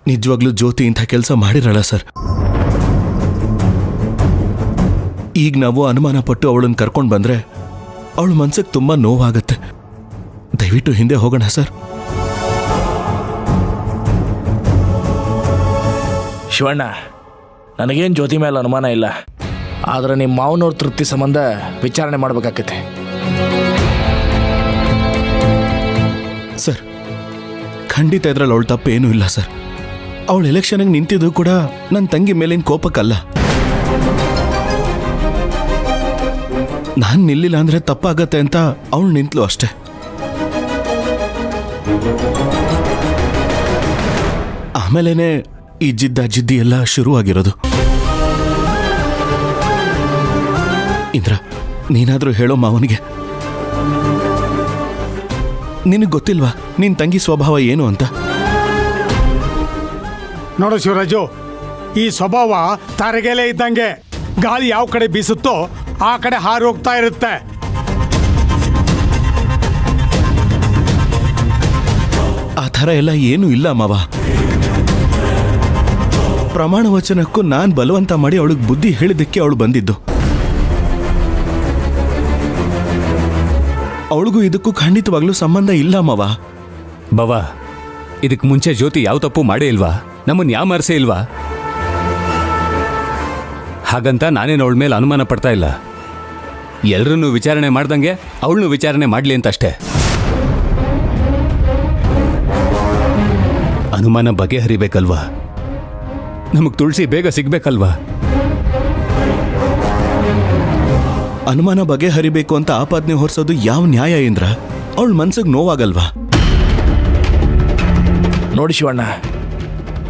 ನಿಜವಾಗ್ಲೂ ಜ್ಯೋತಿ ಇಂಥ ಕೆಲಸ ಮಾಡಿರಲ್ಲ ಸರ್. ಈಗ ನಾವು ಅನುಮಾನ ಪಟ್ಟು ಅವಳನ್ನು ಕರ್ಕೊಂಡು ಬಂದ್ರೆ ಅವಳ ಮನ್ಸಿಗೆ ತುಂಬಾ ನೋವಾಗತ್ತೆ. ದಯವಿಟ್ಟು ಹಿಂದೆ ಹೋಗೋಣ ಸರ್. ಶಿವಣ್ಣ, ನನಗೇನು ಜ್ಯೋತಿ ಮೇಲೆ ಅನುಮಾನ ಇಲ್ಲ, ಆದರೆ ನಿಮ್ಮ ಮಾವನವ್ರ ತೃಪ್ತಿ ಸಂಬಂಧ ವಿಚಾರಣೆ ಮಾಡ್ಬೇಕಾಕೈತೆ. ಸರ್, ಖಂಡಿತ ಇದ್ರಲ್ಲಿ ಅವಳ ತಪ್ಪೇನೂ ಇಲ್ಲ ಸರ್. ಅವಳು ಎಲೆಕ್ಷನ್ಗೆ ನಿಂತಿದ್ದು ಕೂಡ ನನ್ನ ತಂಗಿ ಮೇಲಿನ ಕೋಪಕ್ಕಲ್ಲ. ನಾನು ನಿಲ್ಲಿಲ್ಲ ಅಂದ್ರೆ ತಪ್ಪಾಗತ್ತೆ ಅಂತ ಅವಳು ನಿಂತಲು ಅಷ್ಟೆ. ಆಮೇಲೇನೆ ಈ ಜಿದ್ದಿ ಎಲ್ಲ ಶುರುವಾಗಿರೋದು. ಇಂದ್ರ, ನೀನಾದ್ರೂ ಹೇಳೋ ಮಾವನಿಗೆ. ನಿನಗೆ ಗೊತ್ತಿಲ್ವಾ ನಿನ್ ತಂಗಿ ಸ್ವಭಾವ ಏನು ಅಂತ? ನೋಡು ಶಿವರಾಜು, ಈ ಸ್ವಭಾವ ತಾರಗೆಲೆ ಇದ್ದಂಗೆ. ಗಾಳಿ ಯಾವ ಕಡೆ ಬೀಸುತ್ತೋ ಆ ಕಡೆ ಹಾರಿ ಹೋಗ್ತಾ ಇರುತ್ತೆ. ಆ ಥರ ಎಲ್ಲ ಏನೂ ಇಲ್ಲ ಮಾವ. ಪ್ರಮಾಣ ವಚನಕ್ಕೂ ನಾನು ಬಲವಂತ ಮಾಡಿ ಅವಳಿಗೆ ಬುದ್ಧಿ ಹೇಳಿದ್ದಕ್ಕೆ ಅವಳು ಬಂದಿದ್ದು. ಅವಳಿಗೂ ಇದಕ್ಕೂ ಖಂಡಿತವಾಗ್ಲೂ ಸಂಬಂಧ ಇಲ್ಲ ಮಾವ. ಬಾವಾ, ಇದಕ್ಕೆ ಮುಂಚೆ ಜ್ಯೋತಿ ಯಾವ ತಪ್ಪು ಮಾಡೇ ಇಲ್ವಾ? ನಮ್ಮನ್ನು ಯಾಮರ್ಸೇ ಇಲ್ವಾ? ಹಾಗಂತ ನಾನೇನು ಅವಳ ಮೇಲೆ ಅನುಮಾನ ಪಡ್ತಾ ಇಲ್ಲ. ಎಲ್ಲರನ್ನೂ ವಿಚಾರಣೆ ಮಾಡ್ದಂಗೆ ಅವಳನ್ನು ವಿಚಾರಣೆ ಮಾಡಲಿ ಅಂತ ಅಷ್ಟೇ. ಅನುಮಾನ ಬಗೆಹರಿಬೇಕಲ್ವಾ? ನಮಗೆ ತುಳಸಿ ಬೇಗ ಸಿಗ್ಬೇಕಲ್ವಾ? ಅನುಮಾನ ಬಗೆಹರಿಬೇಕು ಅಂತ ಆಪಾದನೆ ಹೊರಿಸೋದು ಯಾವ ನ್ಯಾಯ ಇಂದ್ರ? ಅವಳ ಮನ್ಸಿಗೆ ನೋವಾಗಲ್ವಾ? ನೋಡಿ ಶಿವಣ್ಣ,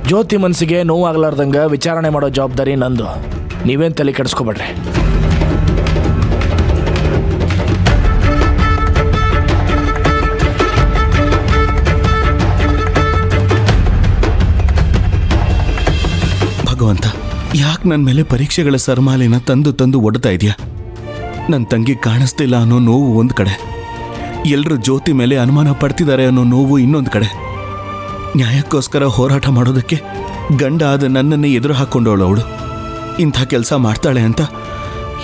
ಜ್ಯೋತಿ ಮನಸ್ಸಿಗೆ ನೋವಾಗಲಾರ್ದಂಗೆ ವಿಚಾರಣೆ ಮಾಡೋ ಜವಾಬ್ದಾರಿ ನಂದು. ನೀವೇನು ತಲೆ ಕೆಡಿಸ್ಕೊಬೇಡ್ರಿ. ಭಗವಂತ, ಯಾಕೆ ನನ್ನ ಮೇಲೆ ಪರೀಕ್ಷೆಗಳ ಸರಮಾಲಿನ ತಂದು ತಂದು ಒಡ್ತಾ ಇದೆಯಾ? ನನ್ನ ತಂಗಿ ಕಾಣಿಸ್ತಿಲ್ಲ ಅನ್ನೋ ನೋವು ಒಂದು ಕಡೆ, ಎಲ್ಲರೂ ಜ್ಯೋತಿ ಮೇಲೆ ಅನುಮಾನ ಪಡ್ತಿದ್ದಾರೆ ಅನ್ನೋ ನೋವು ಇನ್ನೊಂದು ಕಡೆ. ನ್ಯಾಯಕ್ಕೋಸ್ಕರ ಹೋರಾಟ ಮಾಡೋದಕ್ಕೆ ಗಂಡ ಆದ ನನ್ನನ್ನೇ ಎದುರು ಹಾಕ್ಕೊಂಡವಳು ಅವಳು. ಇಂಥ ಕೆಲಸ ಮಾಡ್ತಾಳೆ ಅಂತ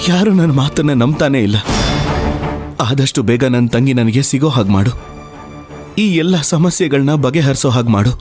ಯಾರು ನನ್ನ ಮಾತನ್ನ ನಂಬ್ತಾನೇ ಇಲ್ಲ. ಆದಷ್ಟು ಬೇಗ ನನ್ನ ತಂಗಿ ನನಗೆ ಸಿಗೋ ಹಾಗೆ ಮಾಡು. ಈ ಎಲ್ಲ ಸಮಸ್ಯೆಗಳನ್ನ ಬಗೆಹರಿಸೋ ಹಾಗೆ ಮಾಡು.